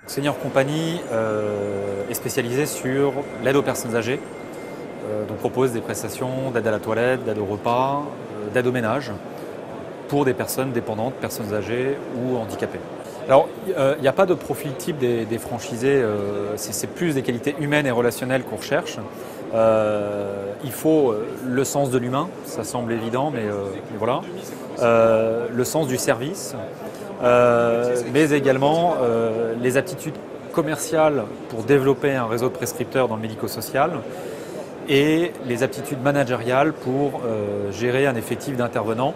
Senior Company est spécialisé sur l'aide aux personnes âgées, donc propose des prestations d'aide à la toilette, d'aide au repas, d'aide au ménage pour des personnes dépendantes, personnes âgées ou handicapées. Alors, il n'y a pas de profil type des franchisés, c'est plus des qualités humaines et relationnelles qu'on recherche. Il faut le sens de l'humain, ça semble évident, mais voilà. Le sens du service, mais également les aptitudes commerciales pour développer un réseau de prescripteurs dans le médico-social et les aptitudes managériales pour gérer un effectif d'intervenants.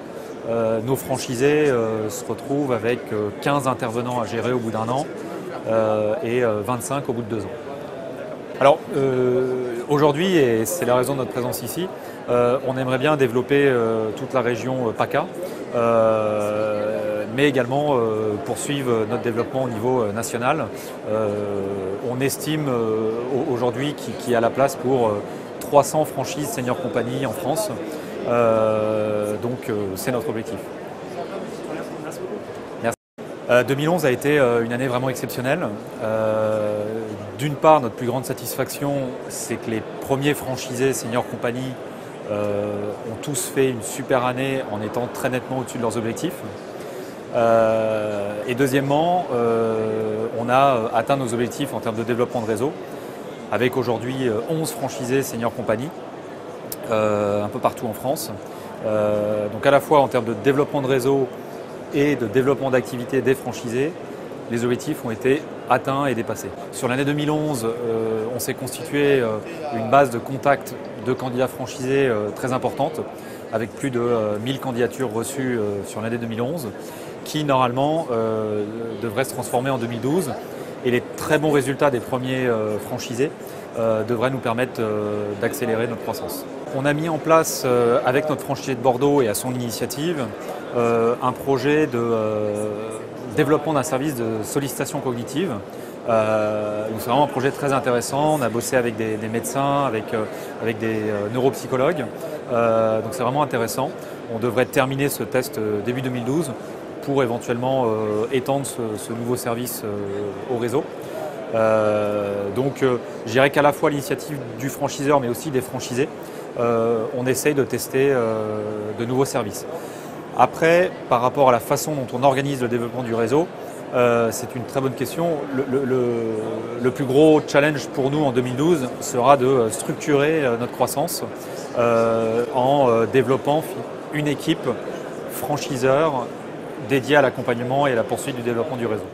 Nos franchisés se retrouvent avec 15 intervenants à gérer au bout d'un an et 25 au bout de 2 ans. Alors aujourd'hui, et c'est la raison de notre présence ici, on aimerait bien développer toute la région PACA, mais également poursuivre notre développement au niveau national. On estime aujourd'hui qu'il y a la place pour 300 franchises Senior Company en France, donc c'est notre objectif. Merci. 2011 a été une année vraiment exceptionnelle. D'une part, notre plus grande satisfaction, c'est que les premiers franchisés Senior Company ont tous fait une super année en étant très nettement au-dessus de leurs objectifs. Et deuxièmement, on a atteint nos objectifs en termes de développement de réseau, avec aujourd'hui 11 franchisés Senior Company, un peu partout en France. Donc à la fois en termes de développement de réseau et de développement d'activité des franchisés, les objectifs ont été atteints et dépassés. Sur l'année 2011, on s'est constitué une base de contact de candidats franchisés très importante, avec plus de 1000 candidatures reçues sur l'année 2011, qui normalement devrait se transformer en 2012. Et les très bons résultats des premiers franchisés devraient nous permettre d'accélérer notre croissance. On a mis en place, avec notre franchisé de Bordeaux et à son initiative, un projet de développement d'un service de sollicitation cognitive. C'est vraiment un projet très intéressant. On a bossé avec des médecins, avec des neuropsychologues. Donc c'est vraiment intéressant. On devrait terminer ce test début 2012 pour éventuellement étendre ce nouveau service au réseau. Je dirais qu'à la fois l'initiative du franchiseur mais aussi des franchisés, on essaye de tester de nouveaux services. Après, par rapport à la façon dont on organise le développement du réseau, c'est une très bonne question. Le plus gros challenge pour nous en 2012 sera de structurer notre croissance en développant une équipe franchiseur dédiée à l'accompagnement et à la poursuite du développement du réseau.